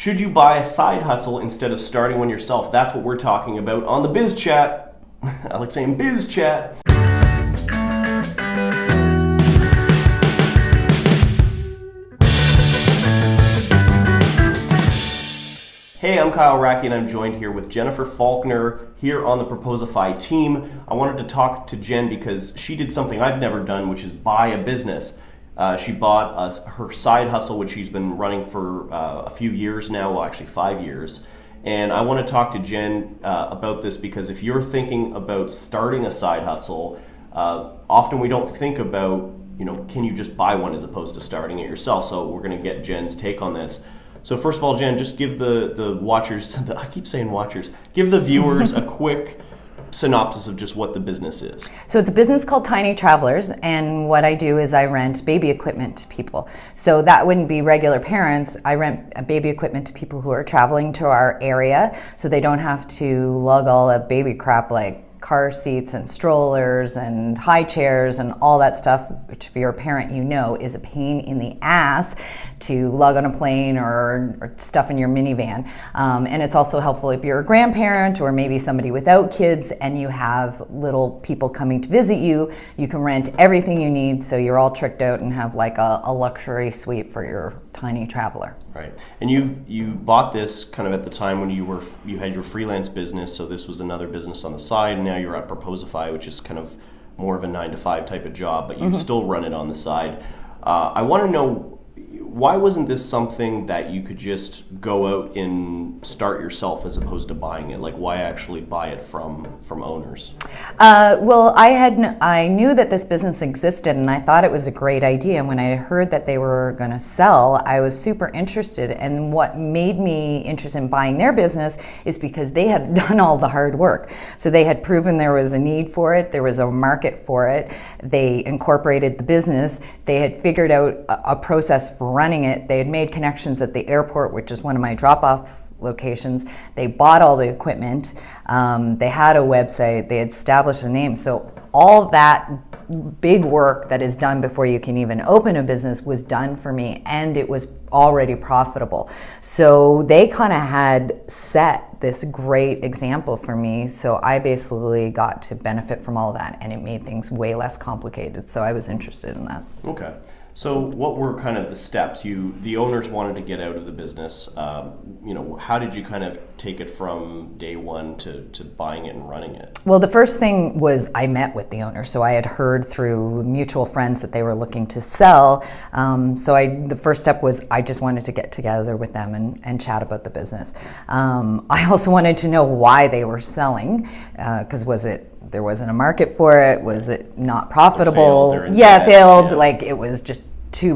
Should you buy a side hustle instead of starting one yourself? That's what we're talking about on the Biz Chat. I like saying Biz Chat. Hey, I'm Kyle Racky and I'm joined here with Jennifer Faulkner here on the Proposify team. I wanted to talk to Jen because she did something I've never done, which is buy a business. She bought her side hustle, which she's been running for a few years now, well actually 5 years. And I want to talk to Jen about this because if you're thinking about starting a side hustle, often we don't think about, can you just buy one as opposed to starting it yourself? So we're going to get Jen's take on this. So first of all, Jen, just give the watchers, I keep saying watchers, give the viewers a quick synopsis of just what the business is. So it's a business called Tiny Travelers, and what I do is I rent baby equipment to people. So that wouldn't be regular parents. I rent baby equipment to people who are traveling to our area so they don't have to lug all the baby crap like car seats and strollers and high chairs and all that stuff, which if you're a parent is a pain in the ass to lug on a plane or stuff in your minivan. And it's also helpful if you're a grandparent or maybe somebody without kids and you have little people coming to visit you, you can rent everything you need so you're all tricked out and have like a luxury suite for your tiny traveler. Right. And you bought this kind of at the time when you had your freelance business, so this was another business on the side, and now you're at Proposify, which is kind of more of a 9-to-5 type of job, but you still run it on the side. I want to know, why wasn't this something that you could just go out and start yourself as opposed to buying it? Like, why actually buy it from owners? Well, I knew that this business existed and I thought it was a great idea. And when I heard that they were going to sell, I was super interested. And what made me interested in buying their business is because they had done all the hard work. So they had proven there was a need for it, there was a market for it. They incorporated the business. They had figured out a process for running it. They had made connections at the airport, which is one of my drop-off locations. They bought all the equipment. They had a website. They had established a name. So all that big work that is done before you can even open a business was done for me, and it was already profitable. So they kind of had set this great example for me. So I basically got to benefit from all that, and it made things way less complicated. So I was interested in that. Okay. So what were kind of the steps? The owners wanted to get out of the business. How did you kind of take it from day one to buying it and running it? Well, the first thing was I met with the owner. So I had heard through mutual friends that they were looking to sell. The first step was I just wanted to get together with them and chat about the business. I also wanted to know why they were selling, because there wasn't a market for it? Was it not profitable? Failed. Yeah. Like it was just too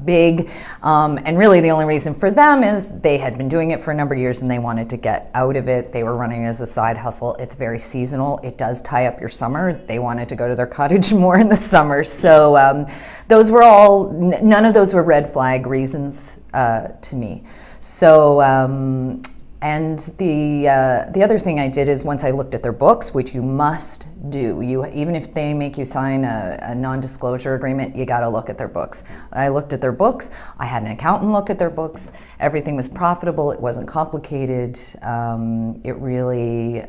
big. And really the only reason for them is they had been doing it for a number of years and they wanted to get out of it. They were running it as a side hustle. It's very seasonal. It does tie up your summer. They wanted to go to their cottage more in the summer. So those were all, none of those were red flag reasons to me. So, and the other thing I did is once I looked at their books, which you must do, even if they make you sign a non-disclosure agreement, you got to look at their books. I looked at their books. I had an accountant look at their books. Everything was profitable. It wasn't complicated. It really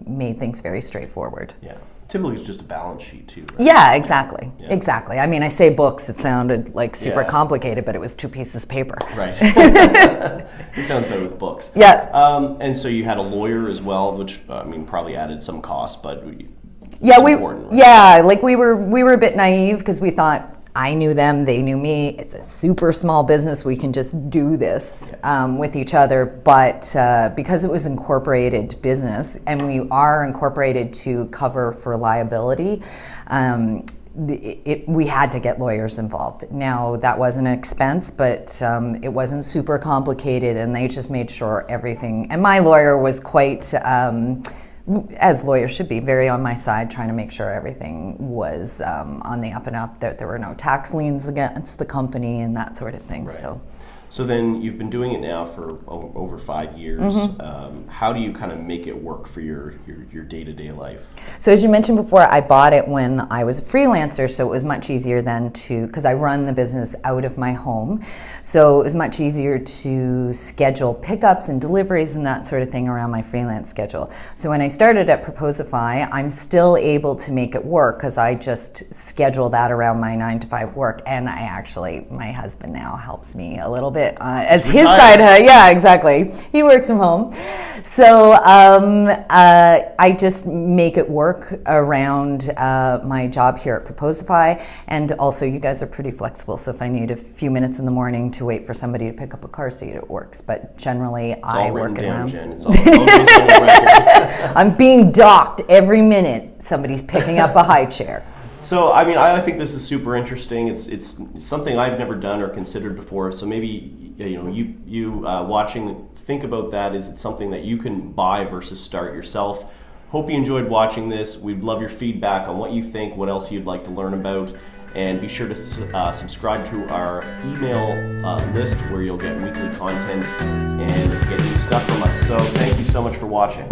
made things very straightforward. Yeah. Typically it's just a balance sheet too, right? Yeah, exactly. Yeah. Exactly. I mean, I say books, it sounded like super complicated, but it was 2 pieces of paper. Right. It sounds better with books. Yeah. And so you had a lawyer as well, which probably added some cost, but important, right? We were a bit naive because we thought I knew them, they knew me. It's a super small business. We can just do this with each other. But because it was incorporated business, and we are incorporated to cover for liability, we had to get lawyers involved. Now, that wasn't an expense, but it wasn't super complicated, and they just made sure everything. And my lawyer was quite, as lawyers should be, very on my side, trying to make sure everything was on the up and up, that there were no tax liens against the company and that sort of thing. Right. So then you've been doing it now for over 5 years. How do you kind of make it work for your day-to-day life? So as you mentioned before, I bought it when I was a freelancer, so it was much easier then because I run the business out of my home. So it was much easier to schedule pickups and deliveries and that sort of thing around my freelance schedule. So when I started at Proposify, I'm still able to make it work because I just schedule that around my 9-to-5 work. And my husband now helps me a little bit as his side. Yeah, exactly. He works from home. So I just make it work around my job here at Proposify. And also you guys are pretty flexible. So if I need a few minutes in the morning to wait for somebody to pick up a car seat, it works. But generally I work it around. Jen. It's all goes on the record. I'm being docked every minute. Somebody's picking up a high chair. So, I mean, I think this is super interesting. It's something I've never done or considered before. So maybe you watching, think about that. Is it something that you can buy versus start yourself? Hope you enjoyed watching this. We'd love your feedback on what you think, what else you'd like to learn about, and be sure to subscribe to our email list where you'll get weekly content and get new stuff from us. So, thank you so much for watching.